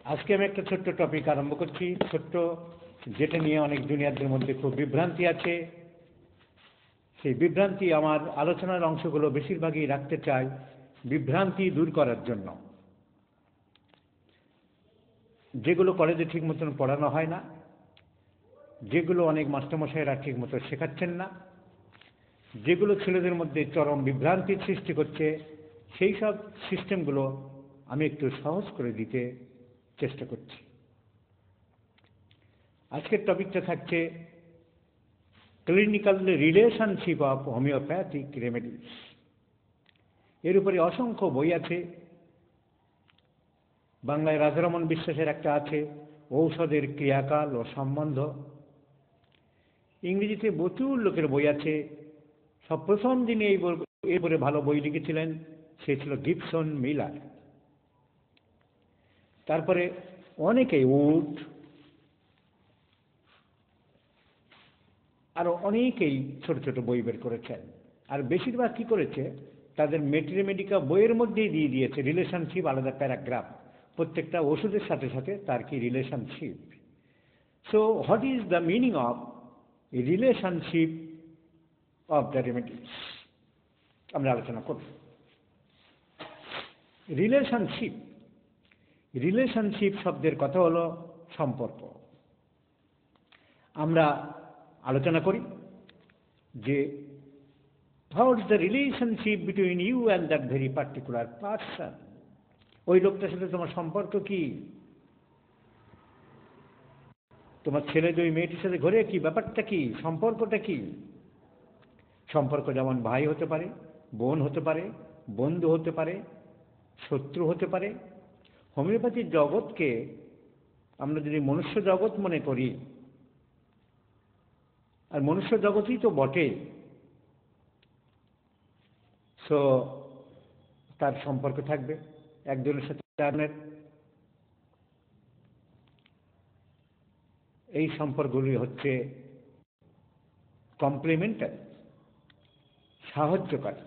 আজকে আমি একটা ছোট্ট টপিক আরম্ভ করছি, ছোট্ট, যেটা নিয়ে অনেক জুনিয়রদের মধ্যে খুব বিভ্রান্তি আছে। সেই বিভ্রান্তি আমার আলোচনার অংশগুলো বেশিরভাগই রাখতে চাই বিভ্রান্তি দূর করার জন্য। যেগুলো কলেজে ঠিক মতন পড়ানো হয় না, যেগুলো অনেক মাস্টারমশাইরা ঠিক মতো শেখাচ্ছেন না, যেগুলো ছেলেদের মধ্যে চরম বিভ্রান্তির সৃষ্টি করছে, সেই সব সিস্টেমগুলো আমি একটু সহজ করে দিতে চেষ্টা করছি। আজকের টপিকটা থাকছে clinical relationship of homeopathic remedies. এর উপরে অসংখ্য বই আছে। বাংলায় রাজারমন বিশ্বাসের একটা আছে, ঔষধের ক্রিয়াকাল ও সম্বন্ধ। ইংরেজিতে প্রচুর লোকের বই আছে। সব প্রথম যিনি এই বইয়ে ভালো বই লিখেছিলেন সে ছিল গিবসন মিলার। তারপরে অনেকেই উড, আরো অনেকেই ছোট ছোট বই বের করেছেন। আর বেশিরভাগ কি করেছে, তাদের মেট্রিমেডিকা বইয়ের মধ্যেই দিয়ে দিয়েছে রিলেশনশিপ, আলাদা প্যারাগ্রাফ, প্রত্যেকটা ওষুধের সাথে সাথে তার কি relationship. So what is the meaning of relationship of the remedies আমরা আলোচনা করব। রিলেশনশিপ, রিলেশনশিপ শব্দের কথা হলো সম্পর্ক। আমরা আলোচনা করি যে what is the relationship between you and that very particular person. ওই লোকটার সাথে তোমার সম্পর্ক কি? তোমার ছেলে যে ওই মেয়েটির সাথে ঘরে, কি ব্যাপারটা কি, সম্পর্কটা কি? সম্পর্ক যেমন ভাই হতে পারে, বোন হতে পারে, বন্ধু হতে পারে, শত্রু হতে পারে। হোমিওপ্যাথির জগৎকে আমরা যদি মনুষ্য জগৎ মনে করি, আর মনুষ্য জগৎই তো বটে, সো তার সম্পর্ক থাকবে একজনের সাথে আরেকজনের। এই সম্পর্কগুলি হচ্ছে কমপ্লিমেন্টারি, সাহায্যকারী।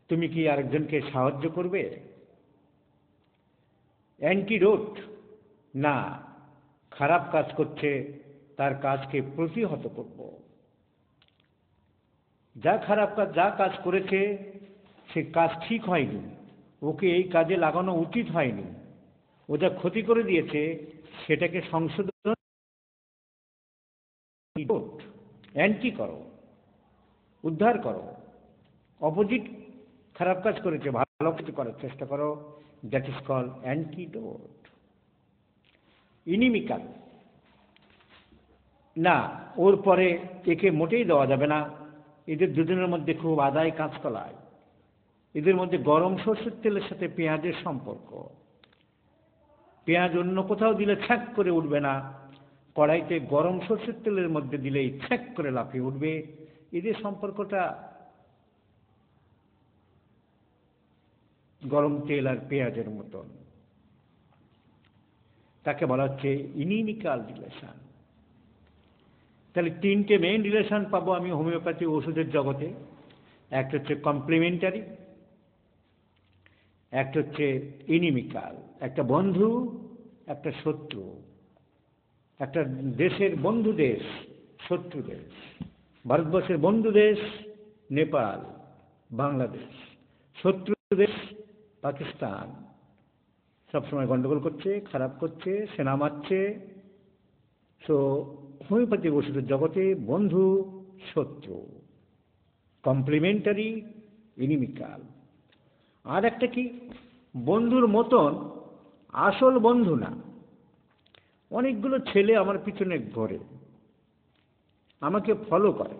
তুমি কি আরেকজনকে সাহায্য করবে? অ্যান্টিডোট না, খারাপ কাজ করছে তার কাজকে প্রতিহত করব। যা কাজ করেছে সে কাজ ঠিক হয়নি, ওকে এই কাজে লাগানো উচিত হয়নি, ও যা ক্ষতি করে দিয়েছে সেটাকে সংশোধন, অ্যান্টি করো, উদ্ধার করো। অপোজিট খারাপ কাজ করেছে, ভালো কিছু করার চেষ্টা করো, দ্যাট ইজ কল অ্যান্টিডোট। ইনিমিক্যাল না, ওর পরে একে মোটেই দেওয়া যাবে না। এদের দুজনের মধ্যে খুব আদায় কাঁচকলায়, এদের মধ্যে গরম সরষের তেলের সাথে পেঁয়াজের সম্পর্ক। পেঁয়াজ অন্য কোথাও দিলে ছ্যাঁক করে উঠবে না, কড়াইতে গরম সরষের তেলের মধ্যে দিলেই ছ্যাঁক করে লাফিয়ে উঠবে। এদের সম্পর্কটা গরম তেল আর পেঁয়াজের মতন। তাকে বলা হচ্ছে ইনিমিক্যাল রিলেশন। তাহলে তিনটে মেইন রিলেশন পাবো আমি হোমিওপ্যাথি ওষুধের জগতে। একটা হচ্ছে কমপ্লিমেন্টারি, একটা হচ্ছে ইনিমিক্যাল, একটা বন্ধু, একটা শত্রু। একটা দেশের বন্ধু দেশ, শত্রু দেশ। ভারতবর্ষের বন্ধু দেশ নেপাল, বাংলাদেশ। শত্রু দেশ পাকিস্তান, সবসময় গন্ডগোল করছে, খারাপ করছে, সেনা মারছে। সো হোমিওপ্যাথি ওষুধের জগতে বন্ধু, শত্রু, কমপ্লিমেন্টারি, ইনিমিক্যাল। আর একটা কি, বন্ধুর মতন আসল বন্ধু না। অনেকগুলো ছেলে আমার পিছনে ঘোরে, আমাকে ফলো করে,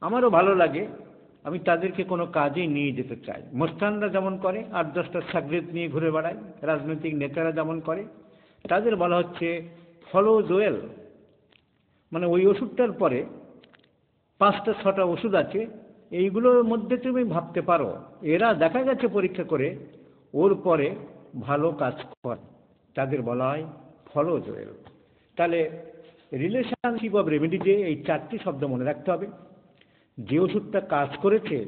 আমারও ভালো লাগে, আমি তাদেরকে কোনো কাজে নিয়ে যেতে চাই। মোস্তানরা যেমন করে, 8-10টা সাগরেদ নিয়ে ঘুরে বেড়ায়, রাজনৈতিক নেতারা যেমন করে, তাদের বলা হচ্ছে ফলো জোয়েল। মানে ওই ওষুধটার পরে 5টা-6টা ওষুধ আছে, এইগুলোর মধ্যে তুমি ভাবতে পারো এরা দেখা গেছে পরীক্ষা করে ওর পরে ভালো কাজ করে, তাদের বলা হয় ফলো জোয়েল। তাহলে রিলেশনশিপ অফ রেমেডিজে এই 4টি শব্দ মনে রাখতে হবে। যে ওষুধটা কাজ করেছে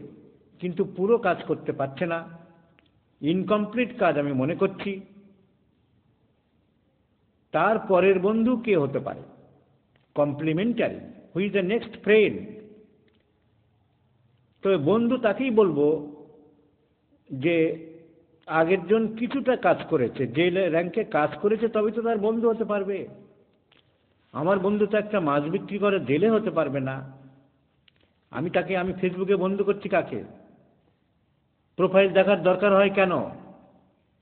কিন্তু পুরো কাজ করতে পারছে না, ইনকমপ্লিট কাজ আমি মনে করছি, তার পরের বন্ধু কে হতে পারে? Complimentary, who is the next friend. তবে বন্ধু তাকেই বলবো যে আগের জন কিছুটা কাজ করেছে, যে র্যাঙ্কে কাজ করেছে তবেই তো তার বন্ধু হতে পারবে। আমার বন্ধু তো একটা মাছ বিক্রি করে জেলে হতে পারবে না। আমি ফেসবুকে বন্ধু করছি কাকে? প্রোফাইল দেখার দরকার হয় কেন?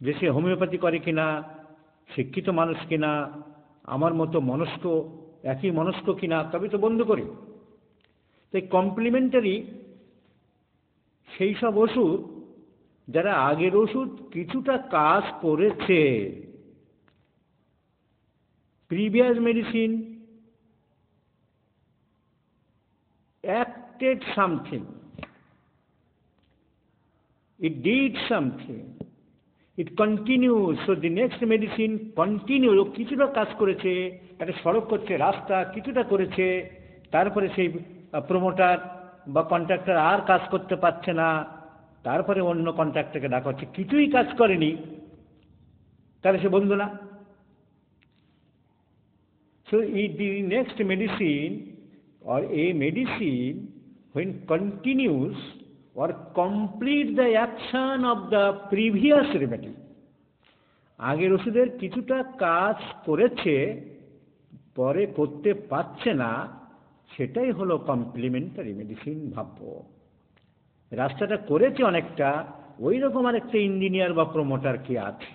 যে সে হোমিওপ্যাথি করে কিনা, শিক্ষিত মানুষ কিনা, আমার মতো মনস্ক, একই মনস্ক কিনা, তবেই তো বন্ধু করি। তাই কমপ্লিমেন্টারি সেই সব ওষুধ যারা আগের ওষুধ কিছুটা কাজ করেছে। Previous medicine acted something, it did something, it continues, so the next medicine continues। ও কিছুটা কাজ করেছে, একটা সড়ক করছে, রাস্তা কিছুটা করেছে, তারপরে সেই প্রমোটার বা কন্ট্রাক্টর আর কাজ করতে পারছে না, তারপরে অন্য কন্ট্রাক্টরকে ডাকা হচ্ছে, কিছুই কাজ করেনি, তাহলে সে বন্ধু না। So the next medicine or a medicine when continues or complete the action of the previous remedy, আগের ওষুধের কিছুটা কাজ করেছে পরে করতে পারছে না, সেটাই হলো কমপ্লিমেন্টারি মেডিসিন ভাববো। রাস্তাটা করেছে অনেকটা, ওই রকম আরেকটা ইঞ্জিনিয়ার বা প্রমোটার কি আছে?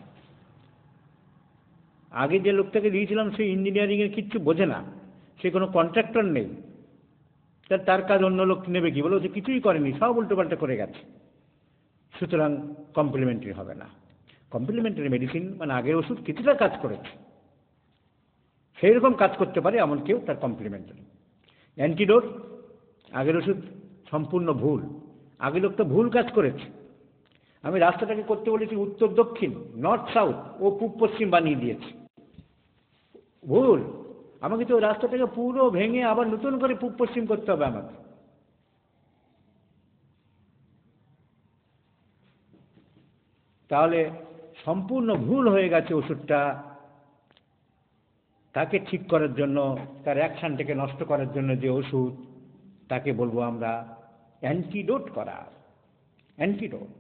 আগে যে লোকটাকে দিয়েছিলাম সে ইঞ্জিনিয়ারিংয়ের কিচ্ছু বোঝে না, সে কোনো কন্ট্রাক্টর নেই, তার কাজ অন্য লোক নেবে কি? বলো যে কিছুই করেনি, সব উল্টোপাল্টা করে গেছে, সুতরাং কমপ্লিমেন্টারি হবে না। কমপ্লিমেন্টারি মেডিসিন মানে আগের ওষুধ কিছুটা কাজ করেছে, সেই রকম কাজ করতে পারে এমন কেউ, তার কমপ্লিমেন্টারি। অ্যান্টিডোট, আগের ওষুধ সম্পূর্ণ ভুল, আগের লোকটা ভুল কাজ করেছে। আমি রাস্তাটাকে করতে বলেছি উত্তর দক্ষিণ, নর্থ সাউথ, ও পূব পশ্চিম বানিয়ে দিয়েছে, ভুল। আমাকে তো রাস্তাটাকে পুরো ভেঙে আবার নতুন করে পূব পশ্চিম করতে হবে আমাকে। তাহলে সম্পূর্ণ ভুল হয়ে গেছে ওষুধটা, তাকে ঠিক করার জন্য, তার অ্যাকশনটাকে নষ্ট করার জন্য যে ওষুধ, তাকে বলবো আমরা অ্যান্টিডোট করা, অ্যান্টিডোট।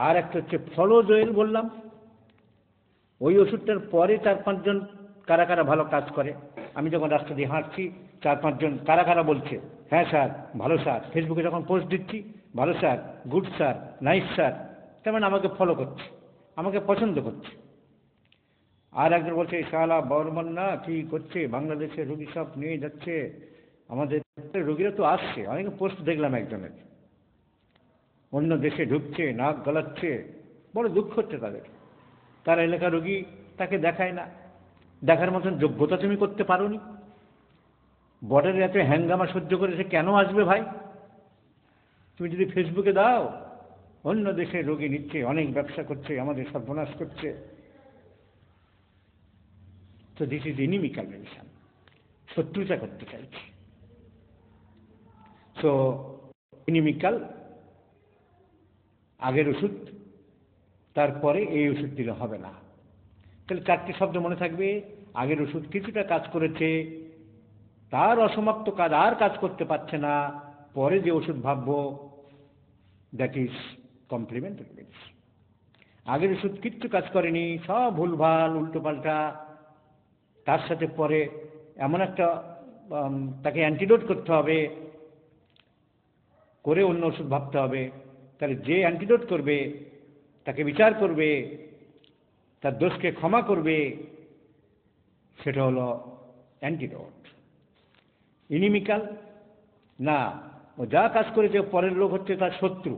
আর একটা হচ্ছে ফলোজোয়েল বললাম, ওই ওষুধটার পরে 4-5 জন কারা কারা ভালো কাজ করে। আমি যখন রাস্তা দিয়ে হাঁটছি 4-5 জন কারা কারা বলছে, হ্যাঁ স্যার, ভালো স্যার, ফেসবুকে যখন পোস্ট দিচ্ছি, ভালো sir, good sir, nice sir, তার মানে আমাকে ফলো করছে, আমাকে পছন্দ করছে। আর একজন বলছে শালা বর্মন না কি করছে, বাংলাদেশে রোগী সব নিয়ে যাচ্ছে, আমাদের রোগীরা তো আসছে, অনেক পোস্ট দেখলাম একজনের, অন্য দেশে ঢুকছে, নাক গলাচ্ছে, বড় দুঃখ হচ্ছে তাদের। তার এলাকার রোগী তাকে দেখায় না, দেখার মতন যোগ্যতা তুমি করতে পারোনি। বর্ডারে এত হ্যাঙ্গামা সহ্য করে সে কেন আসবে ভাই? তুমি যদি ফেসবুকে দাও অন্য দেশে রোগী নিচ্ছে, অনেক ব্যবসা করছে, আমাদের সর্বনাশ করছে, তো দিস ইজ ইনিমিক্যাল মেডিসিন, শত্রুতা করতে চাইছে। সো ইনিমিক্যাল, আগের ওষুধ তারপরে এই ওষুধ দিলে হবে না। তাহলে 4টে শব্দ মনে থাকবে, আগের ওষুধ কিছুটা কাজ করেছে, তার অসমাপ্ত কাজ আর কাজ করতে পারছে না, পরে যে ওষুধ ভাববো দ্যাট ইজ কমপ্লিমেন্টারি মেডিসিন। আগের ওষুধ কিচ্ছু কাজ করেনি, সব ভুলভাল উল্টোপাল্টা, তার সাথে পরে এমন একটা তাকে অ্যান্টিডোট করতে হবে, করে অন্য ওষুধ ভাবতে হবে। তাহলে যে অ্যান্টিডোট করবে তাকে বিচার করবে, তার দোষকে ক্ষমা করবে, সেটা হলো অ্যান্টিডোট। ইনিমিক্যাল না, ও যা কাজ করেছে পরের লোক হচ্ছে তার শত্রু,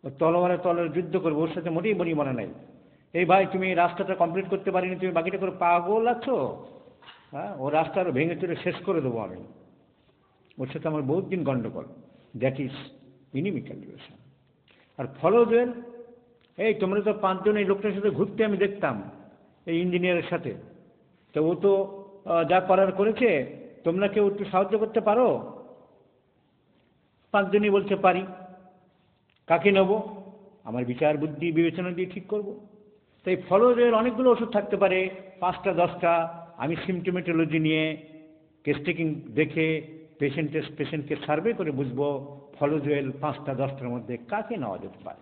ও তলোয়ারে তলোয়ারে যুদ্ধ করবে, ওর সাথে মোটেই বনি মনে নাই। এই ভাই তুমি এই রাস্তাটা কমপ্লিট করতে পারিনি, তুমি বাকিটা করে পাগল আছো? হ্যাঁ, ও রাস্তা আরো ভেঙে চুরে শেষ করে দেবো আমি, ওর সাথে আমার বহুত দিন গন্ডগোল। That is inimical relation. আর ফলোজোয়েল, এই তোমরা তো 5 জন এই লোকটার সাথে ঘুরতে আমি দেখতাম, এই ইঞ্জিনিয়ারের সাথে, তো ও তো যা করার করেছে, তোমরা কেউ একটু সাহায্য করতে পারো? 5 জনই বলছে পারি। কাকে নেব? আমার বিচার বুদ্ধি বিবেচনা দিয়ে ঠিক করব। তাই ফলোজয়েল অনেকগুলো ওষুধ থাকতে পারে, 5টা 10টা। আমি সিমটোমেটোলজি নিয়ে কেস টেকিং দেখে পেশেন্টকে সার্ভে করে বুঝবো ফলোজয়েল 5টা 10টার মধ্যে কাকে নেওয়া যেতে পারে।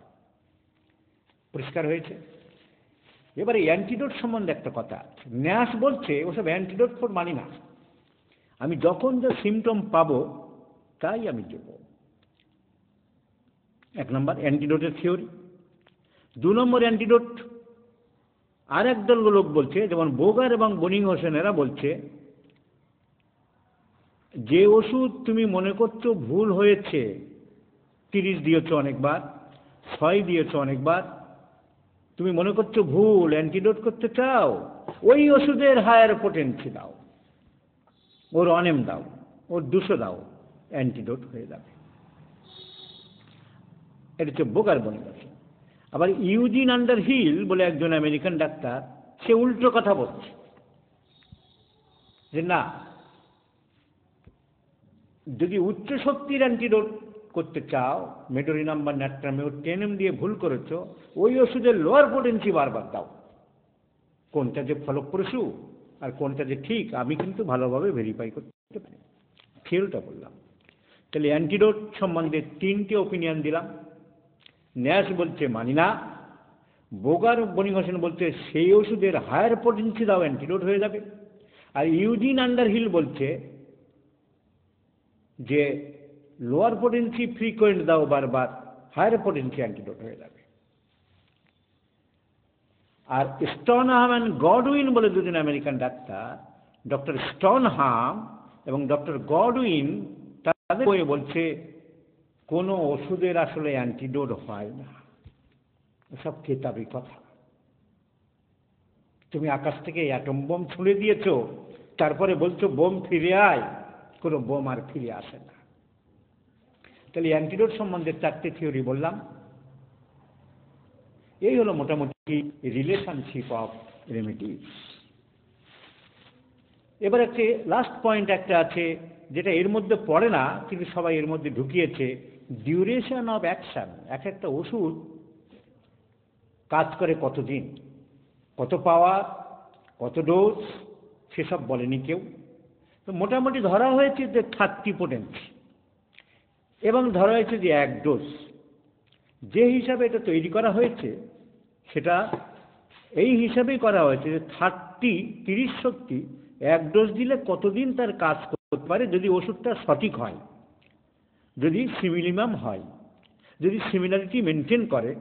পরিষ্কার হয়েছে? এবারে অ্যান্টিডোট সম্বন্ধে একটা কথা। ন্যাশ বলছে ওসব অ্যান্টিডোট ফর মানি না, আমি যখন যা সিমটম পাবো তাই আমি দেবো। 1 নম্বর অ্যান্টিডোটের থিওরি। 2 নম্বর অ্যান্টিডোট আর এক দল লোক বলছে, যেমন বোগার এবং বনিংহোসেন এরা বলছে, যে ওষুধ তুমি মনে করছো ভুল হয়েছে, 30 দিয়েছো অনেকবার, 6 দিয়েছো অনেকবার, তুমি মনে করছো ভুল, অ্যান্টিডোট করতে চাও, ওই ওষুধের হায়ার পোটেন্সি দাও, ওর অনেম দাও, ওর 200 দাও, অ্যান্টিডোট হয়ে যাবে। এটা হচ্ছে বোগার বনিংহোসেন। আবার ইউজিন আন্ডারহিল বলে একজন আমেরিকান ডাক্তার, সে উল্টো কথা বলছে যে না, যদি উচ্চ শক্তির অ্যান্টিডোট করতে চাও, মেডোরিনাম বা ন্যাট্রামেও 10 দিয়ে ভুল করেছো, ওই ওষুধের লোয়ার পোটেন্সি বারবার দাও। কোনটা যে ফলপ্রসূ আর কোনটা যে ঠিক আমি কিন্তু ভালোভাবে ভেরিফাই করতে পারি। ফিলটা বললাম। তাহলে অ্যান্টিডোট সম্বন্ধে 3টে ওপিনিয়ন দিলাম। ন্যাশ বলছে মানি না, বোগার বনিংহোসেন বলছে সেই ওষুধের হায়ার পোটেন্সি দাও, অ্যান্টিডোট হয়ে যাবে। আর ইউজিন আন্ডারহিল বলছে যে লোয়ার পোটেন্সি ফ্রিকোয়েন্ট দাও বারবার, হায়ার পোটেন্সি অ্যান্টিডোট হয়ে যাবে। আর স্টনহাম অ্যান্ড গডউইন বলে দুজন আমেরিকান ডাক্তার, ডক্টর স্টনহাম এবং ডক্টর গডউইন, তাদের বইয়ে বলছে কোনো ওষুধের আসলে অ্যান্টিডোট হয় না। সব কেতাবি কথা। তুমি আকাশ থেকে অ্যাটম বোম ছুঁড়ে দিয়েছো, তারপরে বলছো বোম ফিরে আয়, কোনো বোম আর ফিরে আসে না। তাহলে অ্যান্টিডোট সম্বন্ধে 4টে থিওরি বললাম। এই হলো মোটামুটি রিলেশনশিপ অফ রেমেডিস। এবার একটা লাস্ট পয়েন্ট একটা আছে, যেটা এর মধ্যে পড়ে না কিন্তু সবাই এর মধ্যে ঢুকিয়েছে, ডিউরেশন অফ অ্যাকশন। একটা ওষুধ কাজ করে কতদিন, কত পাওয়ার, কত ডোজ, সেসব বলেনি কেউ। তো মোটামুটি ধরা হয়েছে যে 30 পোটেন্সি, এবং ধরা হয়েছে যে 1 ডোজ। যে হিসাবে এটা তৈরি করা হয়েছে সেটা এই হিসাবেই করা হয়েছে যে 30 শক্তি 1 ডোজ দিলে কতদিন তার কাজ করতে পারে, যদি ওষুধটা সঠিক হয়, যদি সিমিলিমাম হয়, যদি সিমিলারিটি মেনটেন করে,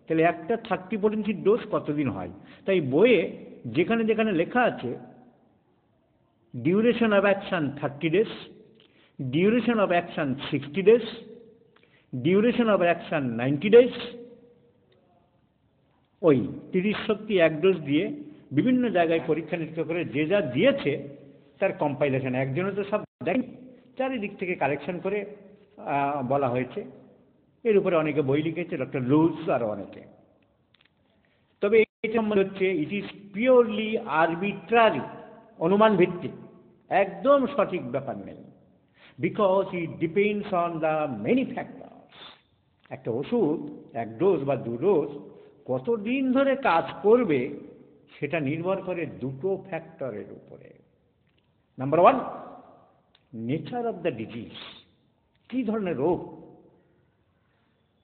তাহলে একটা 30 পোটেন্সির ডোজ কতদিন হয়। তাই বইয়ে যেখানে যেখানে লেখা আছে duration of action 30 days, duration of action 60 days, duration of action 90 days, ওই 30 শক্তি 1 ডোজ দিয়ে বিভিন্ন জায়গায় পরীক্ষা নিরীক্ষা করে যে যা দিয়েছে তার কম্পাইলেশন, একজনে তো সব দেখেন, চারিদিক থেকে কালেকশন করে বলা হয়েছে। এর উপরে অনেকে বই লিখেছে, ডক্টর লুজ আরো অনেকে। তবে এই সম্বন্ধে হচ্ছে ইট ইজ পিওরলি আরবিট্রারি, অনুমান ভিত্তিক, একদম সঠিক ব্যাপার নেই। Because it depends on the many factors. একটা ওষুধ 1 ডোজ বা 2 ডোজ কতদিন ধরে কাজ করবে সেটা নির্ভর করে 2টো ফ্যাক্টরের উপরে। Number 1, nature of the disease, কি ধরনের রোগ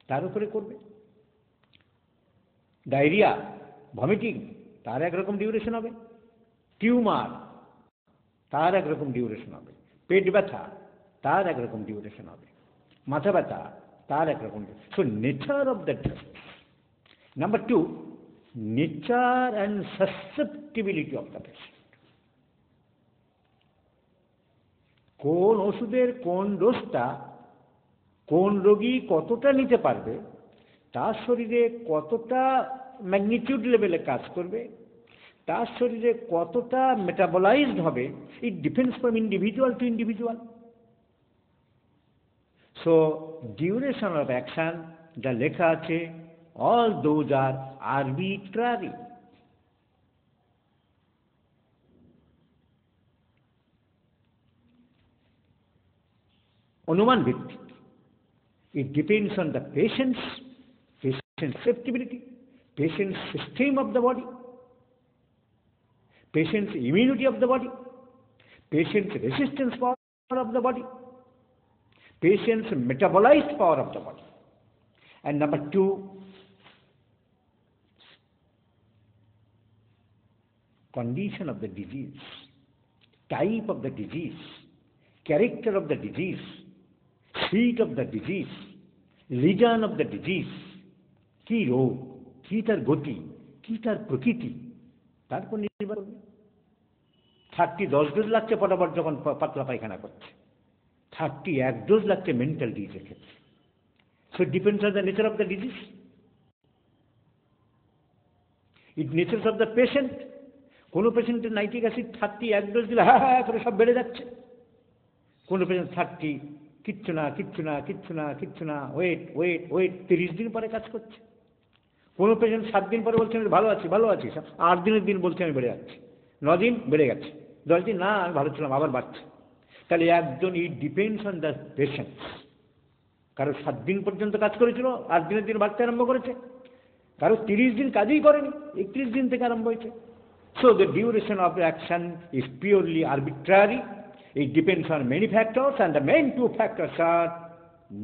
তার উপরে করবে। ডায়রিয়া, ভমিটিং, তার একরকম ডিউরেশন হবে। টিউমার, তার একরকম ডিউরেশন হবে। পেট ব্যথা, তার একরকম ডিউরেশন হবে। মাথা ব্যথা, তার একরকম। So nature of the disease. Number 2, nature and susceptibility of the patient. কোন ওষুধের কোন ডোজটা কোন রোগী কতটা নিতে পারবে, তার শরীরে কতটা ম্যাগনিটিউড লেভেলে কাজ করবে, তার শরীরে কতটা মেটাবলাইজড হবে, it depends from individual two individual. So duration of action যা লেখা আছে, অল দোজ আর আরবিট্রারি। অনুমান ভিত্তিক। It depends on the patient's susceptibility, patient's system of the body, patient's immunity of the body, patient's resistance power of the body, patient's metabolized power of the body. And number two, condition of the disease, type of the disease, character of the disease, seat of the disease, region of the disease, কি রোগ, কি তার গতি, কি তার প্রকৃতি, তার উপর নির্ভর করবে। 10 ডোজ লাগছে ফটাফট যখন পাতলা পায়খানা করছে, 1 ডোজ লাগছে মেন্টাল ডিজিজের ক্ষেত্রে। So it depends on the nature of the disease, it nature of the patient. কোনো পেশেন্টের নাইট্রিক অ্যাসিড 1 ডোজ দিলে হ্যাঁ করে সব বেড়ে যাচ্ছে, কোনো পেশেন্ট 30 কিচ্ছু না কিচ্ছু না কিচ্ছু না কিচ্ছু না, ওয়েট ওয়েট ওয়েট 30 দিন পরে কাজ করছে। কোনো পেশেন্ট 7 দিন পরে বলছে আমি ভালো আছি ভালো আছি, 8 দিনের দিন বলছে আমি বেড়ে যাচ্ছি, 9 দিন বেড়ে গেছে, 10 দিন না আমি ভালো ছিলাম আবার বাড়ছে। তাহলে একজন, it depends on the patient. কারো 7 দিন পর্যন্ত কাজ করেছিল, 8 দিনের দিন বাড়তে আরম্ভ করেছে, কারো 30 দিন কাজই করেনি, 31 দিন থেকে আরম্ভ হয়েছে। So the duration of the action is purely arbitrary. It depends on many factors, and the main 2 factors are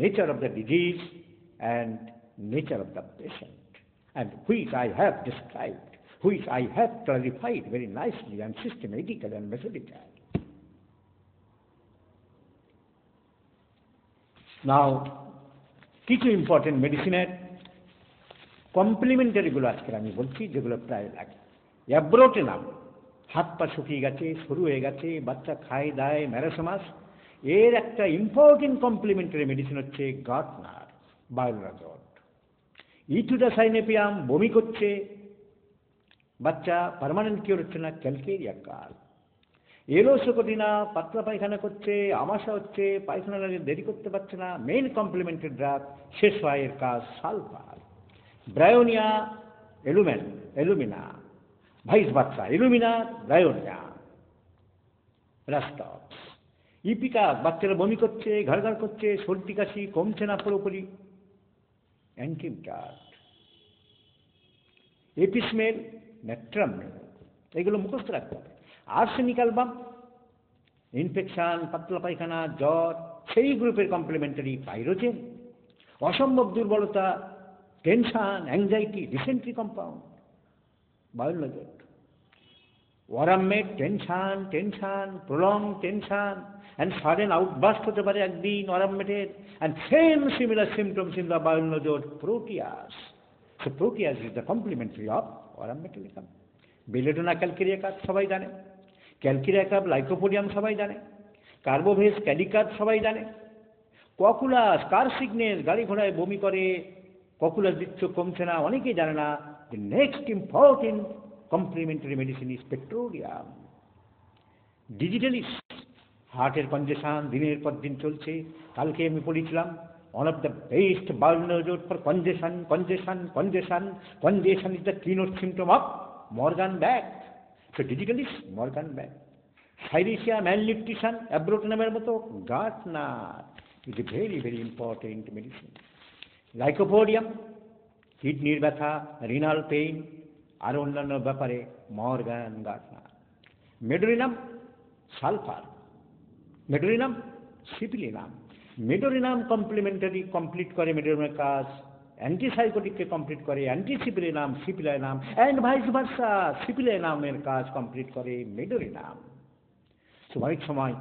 nature of the disease and nature of the patient, and which I have described, which I have clarified very nicely and systematically and methodically. Now, কিছু important মেডিসিনের কমপ্লিমেন্টারিগুলো আজকে আমি বলছি, যেগুলো প্রায় লাগে। Abrotanum, হাত পা শুকিয়ে গেছে, সরু হয়ে গেছে, বাচ্চা খায় দায় ম্যারাসোমাস, এর একটা ইম্পর্টেন্ট কমপ্লিমেন্টারি মেডিসিন হচ্ছে গার্টনার বায়োলজট। ইটুডাসাইনেপিয়াম, বমি করছে বাচ্চা, পার্মানেন্ট কিওর হচ্ছে না, ক্যালকেরিয়া কার্ড। এলোসোকোটিনা, পাতলা পায়খানা করছে, আমাশা হচ্ছে, পায়খানা লাগে দেরি করতে পারছে না, মেইন কমপ্লিমেন্টারি ড্রাগ, শেষ হয় এর কাজ সালফার। ব্রায়োনিয়া, এলুমিনা, ভাইস বাচ্চা, এলুমিনা ব্রায়োনিয়া, রাস্টক্স। ইপিকা, বাচ্চারা বমি করছে, ঘর ঘর করছে, সর্দি কাশি কমছে না পুরোপুরি, অ্যান্টিমটাট। এপিসমেল, ন্যাট্রামেল, এগুলো মুখস্থ রাখতে হবে। আর্সেনিক অ্যালবাম, ইনফেকশন, পাতলা পায়খানা, জ্বর, সেই গ্রুপের কমপ্লিমেন্টারি পাইরোজেন। অসম্ভব দুর্বলতা, টেনশন, অ্যাংজাইটি, ডিসেন্ট্রি কম্পাউন্ড, বায়োলজট। ওয়ারামমেট, tension tension, prolong tension and sudden outburst হতে পারে একদিন ওয়ারামমেটের, and same similar symptoms in the বায়োলজট। Proteus, so Proteus is the complementary of ওয়ারামমেটেলিকাম। বেলেডোনা, ক্যালকেরিয়া কাপ সবাই জানে, ক্যালকেরিয়া কাপ, লাইকোপোডিয়াম সবাই জানে, কার্বোভেজ, ক্যালিকাপ সবাই জানে। ককুলাস, কার সিগনেস, গাড়ি ঘোড়ায় বমি করে, ককুলাস দিচ্ছ কমছে না, অনেকেই জানে না। The next important complementary medicine is petroleum. Digitalis, হার্টের কনজেশন দিনের পর দিন চলছে। কালকে আমি পড়েছিলাম, one of the best biological for congestion is the keynote symptom of Morgan-Beck. So digitalis, Morgan-Beck. Syresia, malnutrition, abrotenaমের মতো, Gaertner is a very very important medicine. Lycopodium, কিডনির ব্যথা, রিনাল পেইন, আর অন্যান্য ব্যাপারে Morgan Gaertner. Medorrhinum, sulphur. Medorrhinum, syphilinum. Medorrhinum complementary complete করে মেডোরিনামের কাজ, অ্যান্টিসাইকোটিককে কমপ্লিট করে অ্যান্টিসিপিলিনাম, সিপিলাইনাম, অ্যান্ড ভাইস ভার্সা, সিপিলাইনামের কাজ কমপ্লিট করে মেডোরিনাম। অনেক সময়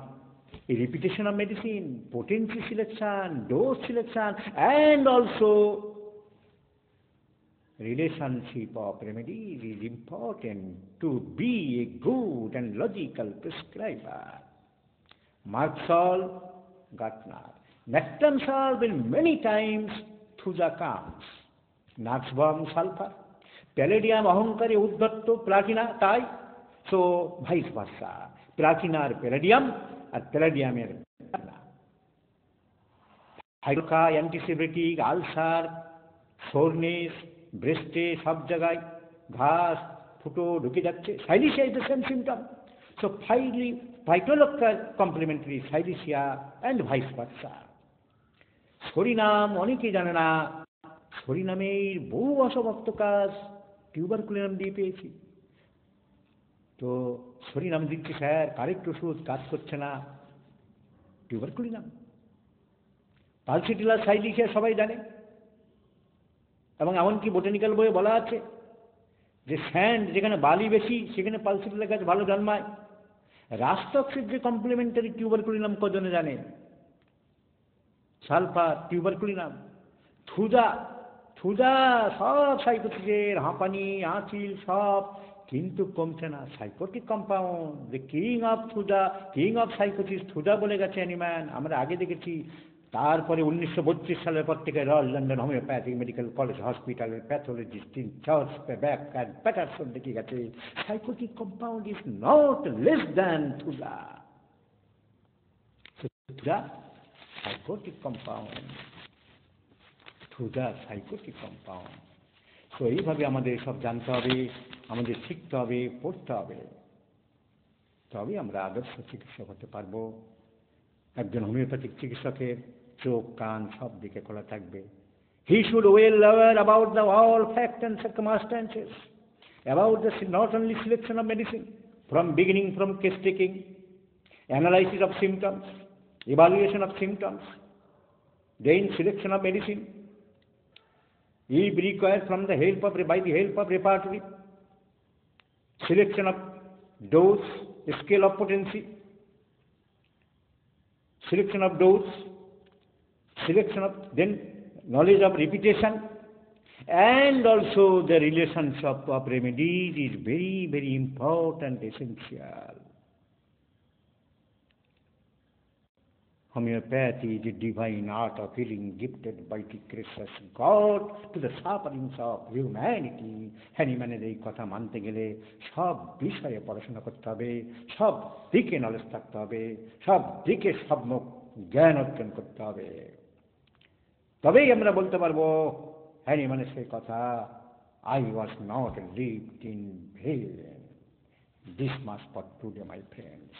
a repetition of medicine, potency selection, dose selection, and also relationship of remedies is important to be a good and logical prescriber. Marxall, Gartner. Nactamsal will many times through the comes. Naxbom, sulfur. Palladium, অহংকারে উদ্ধত্ত, platina তাই। So vice versa, প্লাটিনার palladium আর প্যালাডিয়ামের হাইড্রোকা, antiseptic, ulcer, soreness, ব্রেস্টে সব জায়গায় ঘাস, ফুটো ঢুকে যাচ্ছে। Silicea is the same symptom. So ফাইটোলক্কার complementary silicea and vice versa. Psorinum অনেকেই জানে না, সরিনামের বহু অসমাপ্ত কাজ টিউবারকুলিনাম দিয়ে পেয়েছি। তো সরিনাম দিচ্ছি স্যার, কারেক্ট ওষুধ, কাজ করছে না, টিউবারকুলিনাম। পালসিটিলা সাইলিশিয়া সবাই জানে, এবং এমনকি বোটানিক্যাল বইয়ে বলা আছে যে স্যান্ড যেখানে বালি বেশি সেখানে পালসিটিলা গাছ ভালো জন্মায়। রাস্টক্সের যে কমপ্লিমেন্টারি টিউবারকুলিনাম কজনে জানে? সালফার, টিউবারকুলিনাম, থুজা, থুজা সব সাইকোসিসের হাঁপানি, আঁচিল সব, কিন্তু কমছে না। Sycotic compound, the king of thuja, king of sycosis, thuja বলে গেছে অ্যানিম্যান, আমরা আগে দেখেছি। তারপরে 1932 সালের পর থেকে royal London homeopathic medical college হসপিটালের pathologist in Charles Bach and Paterson দেখে গেছে sycotic compound is not less than thuja. Thuja sycotic compound, thuja sycotic compound. তো এইভাবে আমাদের সব জানতে হবে, আমাদের শিখতে হবে, পড়তে হবে, তবে আমরা আদর্শ চিকিৎসক হতে পারবো। একজন হোমিওপ্যাথিক চিকিৎসকের চোখ কান সব দিকে খোলা থাকবে। He should well aware about the all fact and circumstances, about the not only selection of medicine, from beginning from case taking, analysis of symptoms, evaluation of symptoms, then selection of medicine, if required from the help of by the help of repertory, selection of dose, scale of potency, selection of dose, selection of then knowledge of repetition, and also the relations of remedies is very, very important, essential. Homeopathy is a divine art of healing gifted by the gracious God to the sufferings of humanity. হ্যানিম্যানের এই কথা মানতে গেলে সব বিষয়ে পড়াশোনা করতে হবে, সব দিকে নলেজ থাকতে হবে, সব দিকে সম্যক জ্ঞান অর্জন করতে হবে, তবেই আমরা বলতে পারবো হ্যানিম্যানের সেই কথা, I was not lived in vain. This much for today, my friends.